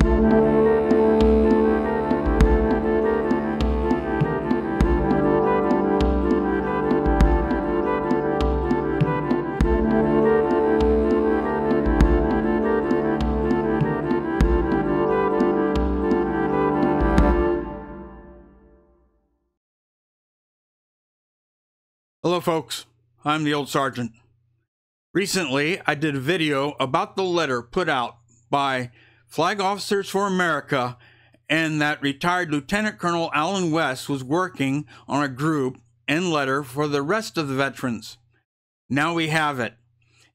Hello folks, I'm the old sergeant. Recently, I did a video about the letter put out by Flag Officers for America, and that retired Lieutenant Colonel Alan West was working on a group and letter for the rest of the veterans. Now we have it.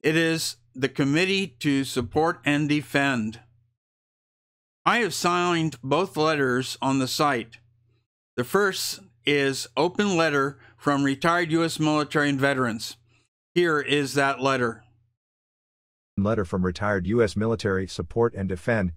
It is the Committee to Support and Defend. I have signed both letters on the site. The first is Open Letter from Retired U.S. Military and Veterans. Here is that letter. Letter from Retired U.S. Military, Support and Defend.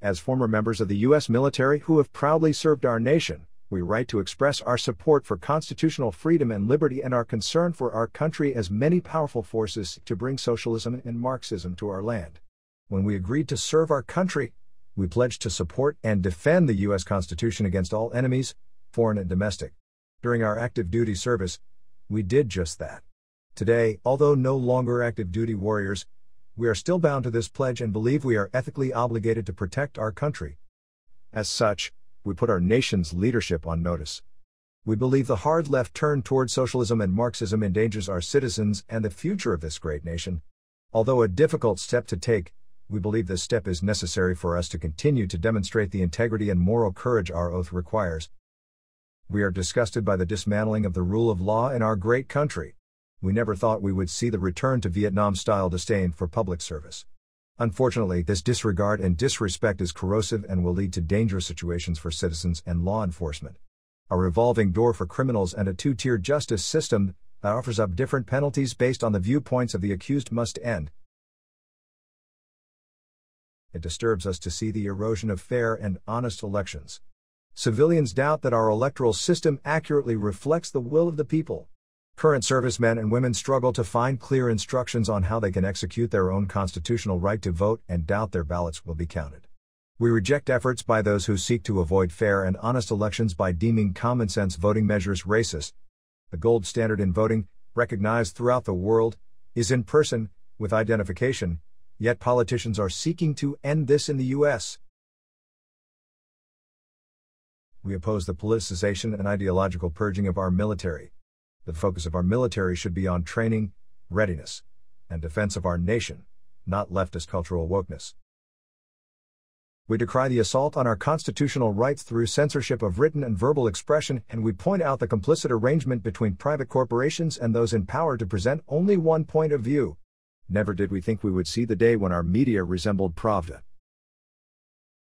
As former members of the U.S. military who have proudly served our nation, we write to express our support for constitutional freedom and liberty and our concern for our country as many powerful forces to bring socialism and Marxism to our land. When we agreed to serve our country, we pledged to support and defend the U.S. Constitution against all enemies, foreign and domestic. During our active duty service, we did just that. Today, although no longer active duty warriors, we are still bound to this pledge and believe we are ethically obligated to protect our country. As such, we put our nation's leadership on notice. We believe the hard left turn toward socialism and Marxism endangers our citizens and the future of this great nation. Although a difficult step to take, we believe this step is necessary for us to continue to demonstrate the integrity and moral courage our oath requires. We are disgusted by the dismantling of the rule of law in our great country. We never thought we would see the return to Vietnam-style disdain for public service. Unfortunately, this disregard and disrespect is corrosive and will lead to dangerous situations for citizens and law enforcement. A revolving door for criminals and a two-tier justice system that offers up different penalties based on the viewpoints of the accused must end. It disturbs us to see the erosion of fair and honest elections. Civilians doubt that our electoral system accurately reflects the will of the people. Current servicemen and women struggle to find clear instructions on how they can execute their own constitutional right to vote and doubt their ballots will be counted. We reject efforts by those who seek to avoid fair and honest elections by deeming common-sense voting measures racist. The gold standard in voting, recognized throughout the world, is in person, with identification, yet politicians are seeking to end this in the U.S. We oppose the politicization and ideological purging of our military. The focus of our military should be on training, readiness, and defense of our nation, not leftist cultural wokeness. We decry the assault on our constitutional rights through censorship of written and verbal expression, and we point out the complicit arrangement between private corporations and those in power to present only one point of view. Never did we think we would see the day when our media resembled Pravda.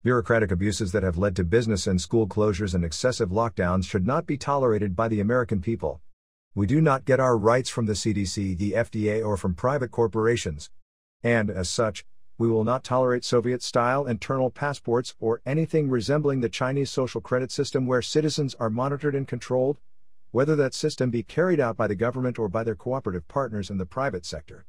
Bureaucratic abuses that have led to business and school closures and excessive lockdowns should not be tolerated by the American people. We do not get our rights from the CDC, the FDA, or from private corporations. And, as such, we will not tolerate Soviet-style internal passports or anything resembling the Chinese social credit system where citizens are monitored and controlled, whether that system be carried out by the government or by their cooperative partners in the private sector.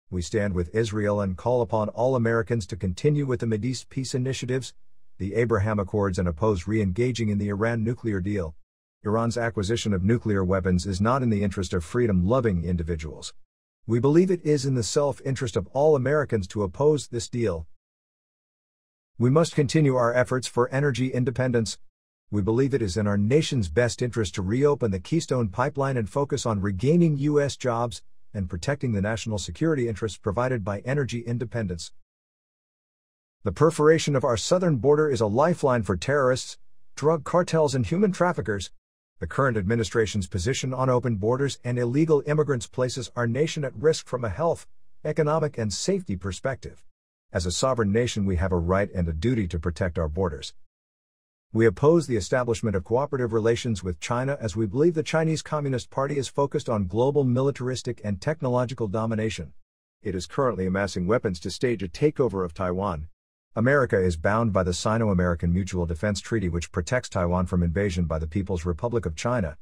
We stand with Israel and call upon all Americans to continue with the Mideast peace initiatives, the Abraham Accords, and oppose re-engaging in the Iran nuclear deal. Iran's acquisition of nuclear weapons is not in the interest of freedom-loving individuals. We believe it is in the self-interest of all Americans to oppose this deal. We must continue our efforts for energy independence. We believe it is in our nation's best interest to reopen the Keystone Pipeline and focus on regaining U.S. jobs and protecting the national security interests provided by energy independence. The perforation of our southern border is a lifeline for terrorists, drug cartels, and human traffickers. The current administration's position on open borders and illegal immigrants places our nation at risk from a health, economic, and safety perspective. As a sovereign nation, we have a right and a duty to protect our borders. We oppose the establishment of cooperative relations with China as we believe the Chinese Communist Party is focused on global militaristic and technological domination. It is currently amassing weapons to stage a takeover of Taiwan. America is bound by the Sino-American Mutual Defense Treaty, which protects Taiwan from invasion by the People's Republic of China.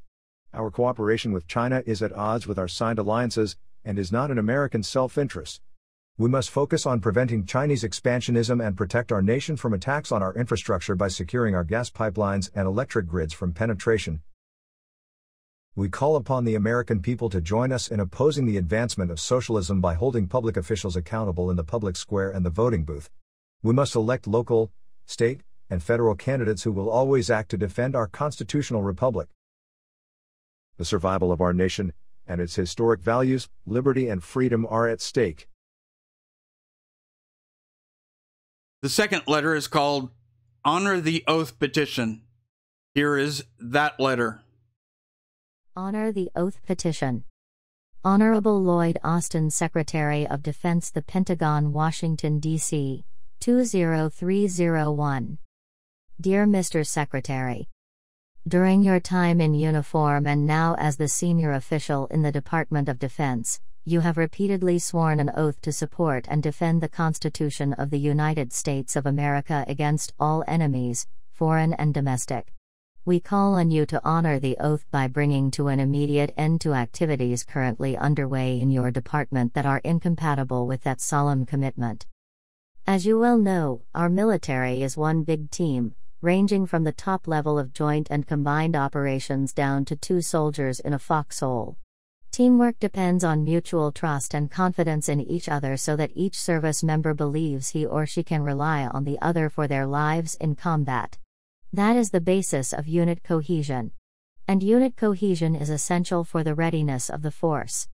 Our cooperation with China is at odds with our signed alliances and is not in American self-interest. We must focus on preventing Chinese expansionism and protect our nation from attacks on our infrastructure by securing our gas pipelines and electric grids from penetration. We call upon the American people to join us in opposing the advancement of socialism by holding public officials accountable in the public square and the voting booth. We must elect local, state, and federal candidates who will always act to defend our constitutional republic. The survival of our nation and its historic values, liberty and freedom are at stake. The second letter is called Honor the Oath Petition. Here is that letter. Honor the Oath Petition. Honorable Lloyd Austin, Secretary of Defense, the Pentagon, Washington, D.C., 20301. Dear Mr. Secretary, during your time in uniform and now as the senior official in the Department of Defense, you have repeatedly sworn an oath to support and defend the Constitution of the United States of America against all enemies, foreign and domestic. We call on you to honor the oath by bringing to an immediate end to activities currently underway in your department that are incompatible with that solemn commitment. As you well know, our military is one big team, ranging from the top level of joint and combined operations down to 2 soldiers in a foxhole. Teamwork depends on mutual trust and confidence in each other so that each service member believes he or she can rely on the other for their lives in combat. That is the basis of unit cohesion. And unit cohesion is essential for the readiness of the force.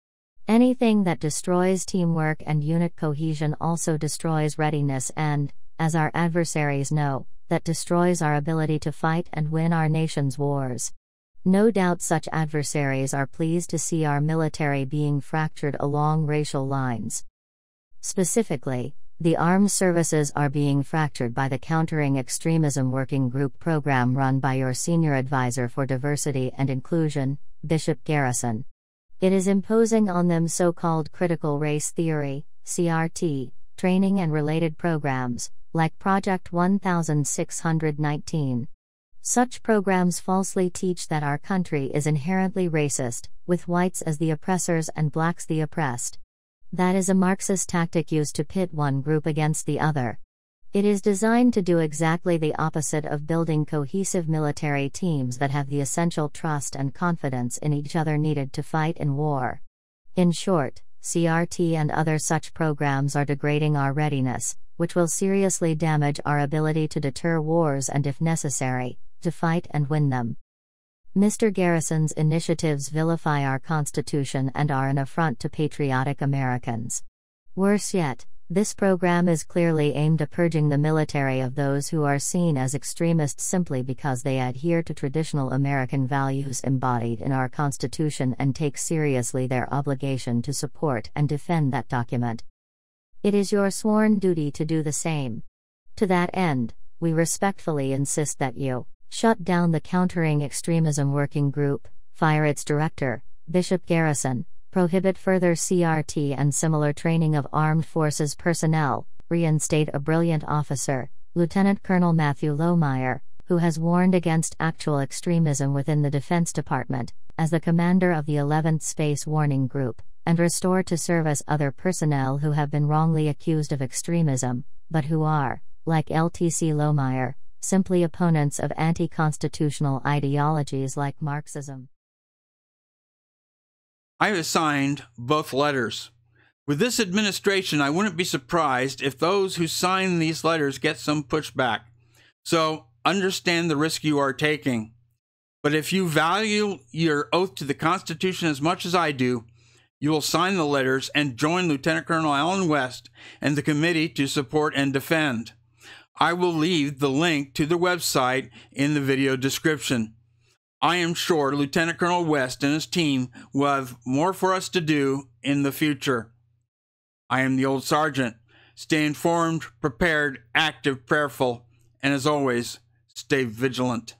Anything that destroys teamwork and unit cohesion also destroys readiness and, as our adversaries know, that destroys our ability to fight and win our nation's wars. No doubt such adversaries are pleased to see our military being fractured along racial lines. Specifically, the armed services are being fractured by the Countering Extremism Working Group program run by your Senior Advisor for Diversity and Inclusion, Bishop Garrison. It is imposing on them so-called critical race theory, CRT, training and related programs, like Project 1619. Such programs falsely teach that our country is inherently racist, with whites as the oppressors and blacks the oppressed. That is a Marxist tactic used to pit one group against the other. It is designed to do exactly the opposite of building cohesive military teams that have the essential trust and confidence in each other needed to fight in war. In short, CRT and other such programs are degrading our readiness, which will seriously damage our ability to deter wars and, if necessary, to fight and win them. Mr. Garrison's initiatives vilify our Constitution and are an affront to patriotic Americans. Worse yet, this program is clearly aimed at purging the military of those who are seen as extremists simply because they adhere to traditional American values embodied in our Constitution and take seriously their obligation to support and defend that document. It is your sworn duty to do the same. To that end, we respectfully insist that you shut down the Countering Extremism Working Group, fire its director, Bishop Garrison, prohibit further CRT and similar training of armed forces personnel, reinstate a brilliant officer, Lieutenant Colonel Matthew Lohmeyer, who has warned against actual extremism within the Defense Department, as the commander of the 11th Space Warning Group, and restore to service other personnel who have been wrongly accused of extremism, but who are, like LTC Lohmeyer, simply opponents of anti-constitutional ideologies like Marxism. I have signed both letters. With this administration, I wouldn't be surprised if those who sign these letters get some pushback. So understand the risk you are taking. But if you value your oath to the Constitution as much as I do, you will sign the letters and join Lieutenant Colonel Allen West and the committee to support and defend. I will leave the link to the website in the video description. I am sure Lieutenant Colonel West and his team will have more for us to do in the future. I am the old sergeant. Stay informed, prepared, active, prayerful, and as always, stay vigilant.